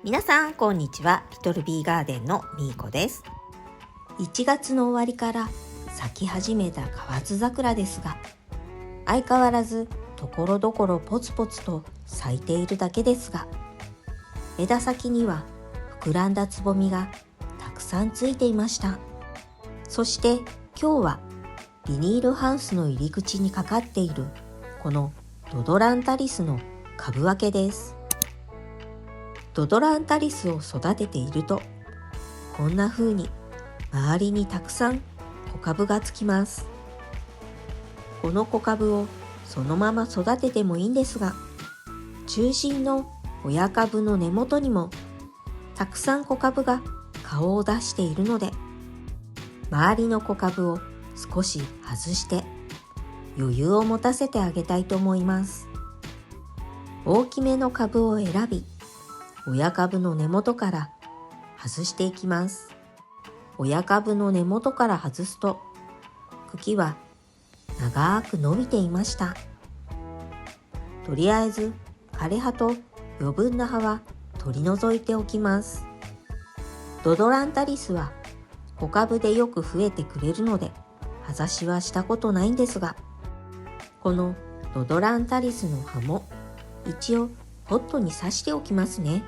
皆さんこんにちは。リトルビーガーデンのみーこです。1月の終わりから咲き始めた河津桜ですが、相変わらずところどころポツポツと咲いているだけですが、枝先には膨らんだつぼみがたくさんついていました。そして今日はビニールハウスの入り口にかかっているこのドドランタリスの株分けです。ドドランタリスを育てていると、こんな風に周りにたくさん小株がつきます。この小株をそのまま育ててもいいんですが、中心の親株の根元にもたくさん小株が顔を出しているので、周りの小株を少し外して余裕を持たせてあげたいと思います。大きめの株を選び、親株の根元から外していきます。親株の根元から外すと、茎は長く伸びていました。とりあえず枯れ葉と余分な葉は取り除いておきます。ドドランタリスは小株でよく増えてくれるので、葉ざしはしたことないんですが、このドドランタリスの葉も一応ポットに挿しておきますね。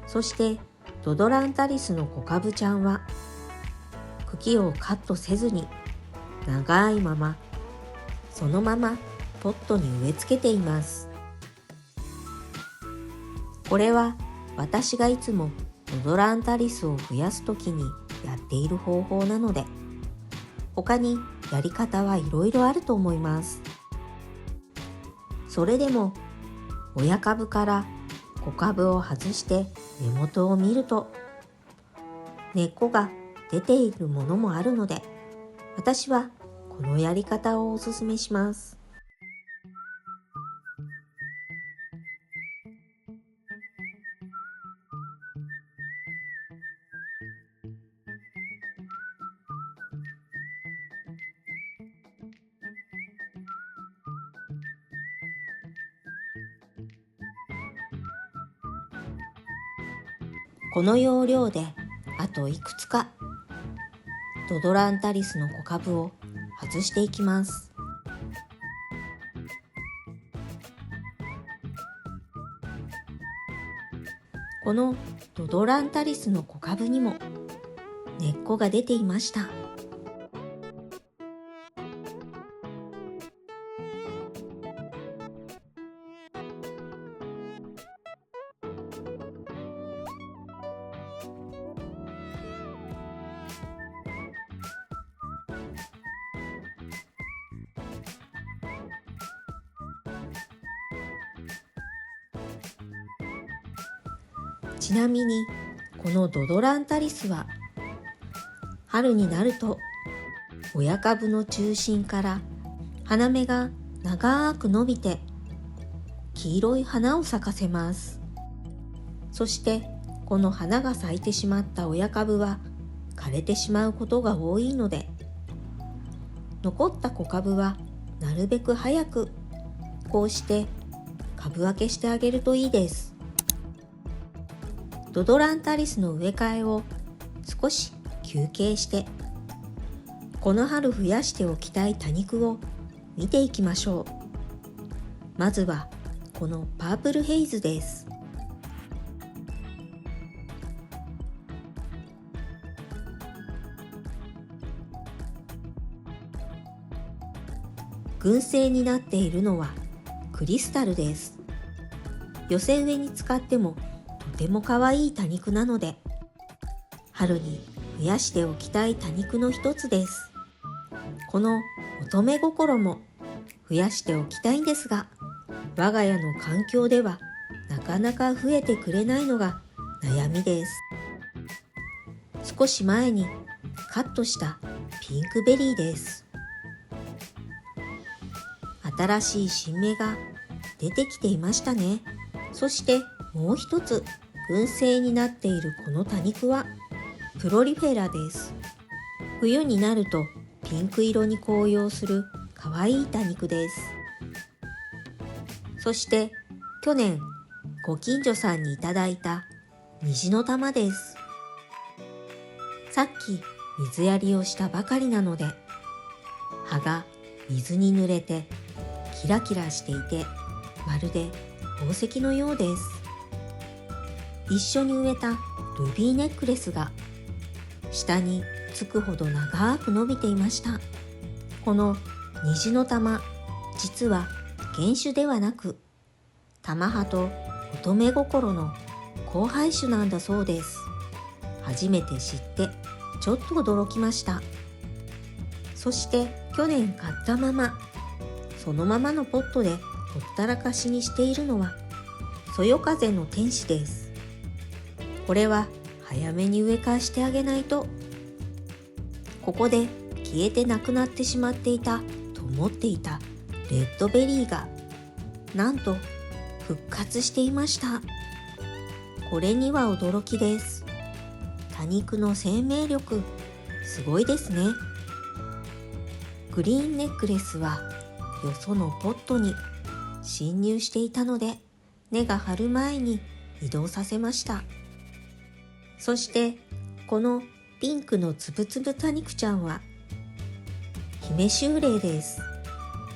そしてドドランタリスの小株ちゃんは茎をカットせずに長いままそのままポットに植え付けています。これは私がいつもドドランタリスを増やすときにやっている方法なので、他にやり方はいろいろあると思います。それでも親株から小株を外して根元を見ると、根っこが出ているものもあるので、私はこのやり方をおすすめします。この要領であといくつかドドランタリスの小株を外していきます。このドドランタリスの小株にも根っこが出ていました。ちなみにこのドドランタリスは春になると親株の中心から花芽が長く伸びて黄色い花を咲かせます。そしてこの花が咲いてしまった親株は枯れてしまうことが多いので、残った小株はなるべく早くこうして株分けしてあげるといいです。ドドランタリスの植え替えを少し休憩して、この春増やしておきたい多肉を見ていきましょう。まずはこのパープルヘイズです。群生になっているのはクリスタルです。寄せ植えに使ってもとても可愛い多肉なので、春に増やしておきたい多肉の一つです。この乙女心も増やしておきたいんですが、我が家の環境ではなかなか増えてくれないのが悩みです。少し前にカットしたピンクベリーです。新しい新芽が出てきていましたね。そしてもう一つ群生になっているこの多肉はプロリフェラです。冬になるとピンク色に紅葉する可愛い多肉です。そして去年ご近所さんにいただいた虹の玉です。さっき水やりをしたばかりなので、葉が水に濡れてキラキラしていて、まるで宝石のようです。一緒に植えたルビーネックレスが下につくほど長く伸びていました。この虹の玉、実は原種ではなく、玉葉と乙女心の交配種なんだそうです。初めて知ってちょっと驚きました。そして去年買ったまま、そのままのポットでほったらかしにしているのはそよ風の天使です。これは早めに植え替えしてあげないと。ここで消えてなくなってしまっていたと思っていたレッドベリーがなんと復活していました。これには驚きです。多肉の生命力、すごいですね。グリーンネックレスはよそのポットに侵入していたので、根が張る前に移動させました。そしてこのピンクのつぶつぶ多肉ちゃんは姫秋麗です。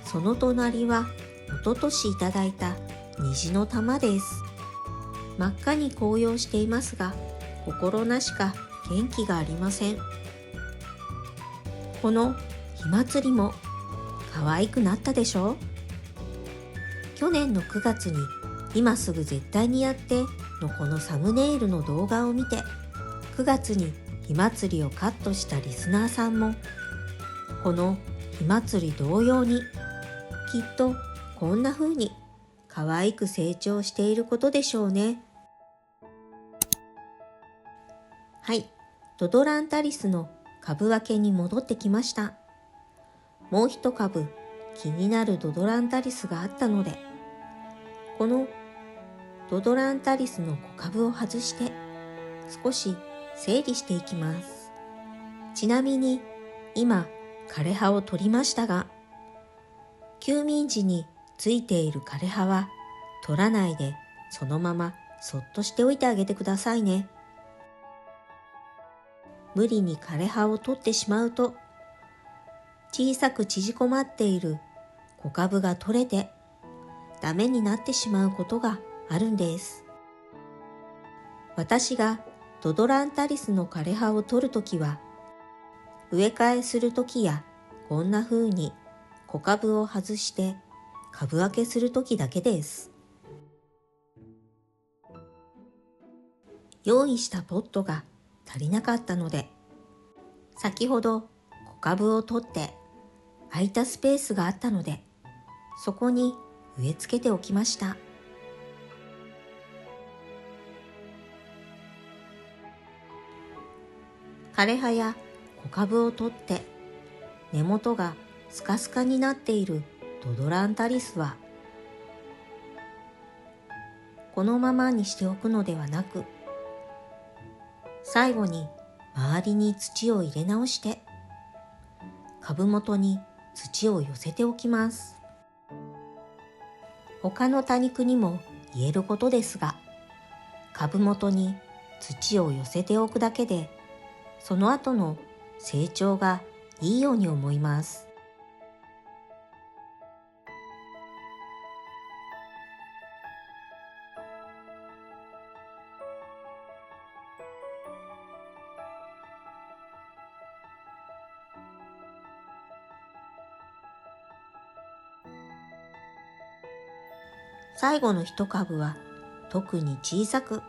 その隣は一昨年いただいた虹の玉です。真っ赤に紅葉していますが、心なしか元気がありません。この火祭りも可愛くなったでしょう。去年の9月に今すぐ絶対にやってのこのサムネイルの動画を見て、9月に火祭りをカットしたリスナーさんも、この火祭り同様にきっとこんな風に可愛く成長していることでしょうね。はい、ドドランタリスの株分けに戻ってきました。もう一株気になるドドランタリスがあったので、このドドランタリスの小株を外して少し整理していきます。ちなみに今枯葉を取りましたが、休眠時についている枯葉は取らないでそのままそっとしておいてあげてくださいね。無理に枯葉を取ってしまうと、小さく縮こまっている小株が取れてダメになってしまうことがあるんです。私がドドランタリスの枯葉を取るときは、植え替えするときやこんな風に小株を外して株分けするときだけです。用意したポットが足りなかったので、先ほど小株を取って空いたスペースがあったので、そこに植え付けておきました。枯葉や小株を取って根元がスカスカになっているドドランタリスは、このままにしておくのではなく、最後に周りに土を入れ直して株元に土を寄せておきます。他の多肉にも言えることですが、株元に土を寄せておくだけでその後の成長がいいように思います。最後の一株は特に小さく、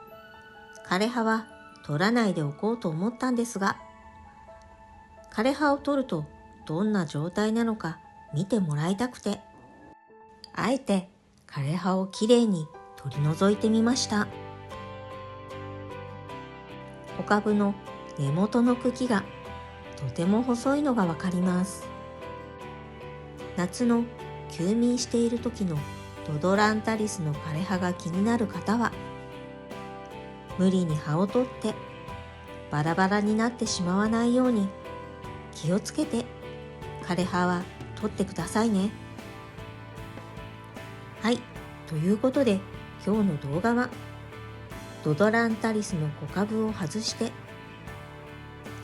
枯葉は取らないでおこうと思ったんですが、枯葉を取るとどんな状態なのか見てもらいたくて、あえて枯葉をきれいに取り除いてみました。小株の根元の茎がとても細いのがわかります。夏の休眠している時のドドランタリスの枯葉が気になる方は、無理に葉を取ってバラバラになってしまわないように気をつけて枯葉は取ってくださいね。はい、ということで今日の動画はドドランタリスの小株を外して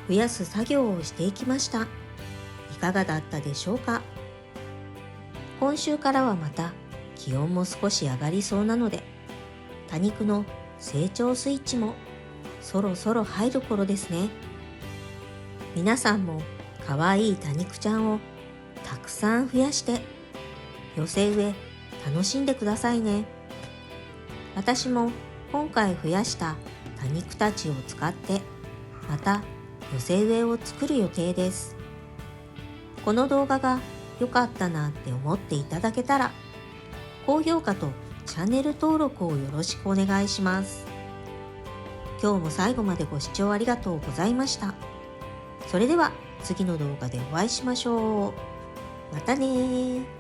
増やす作業をしていきました。いかがだったでしょうか。今週からはまた気温も少し上がりそうなので、多肉の成長スイッチもそろそろ入る頃ですね。皆さんもかわいい多肉ちゃんをたくさん増やして寄せ植え楽しんでくださいね。私も今回増やした多肉たちを使ってまた寄せ植えを作る予定です。この動画が良かったなって思っていただけたら高評価とチャンネル登録をよろしくお願いします。今日も最後までご視聴ありがとうございました。それでは次の動画でお会いしましょう。またねー。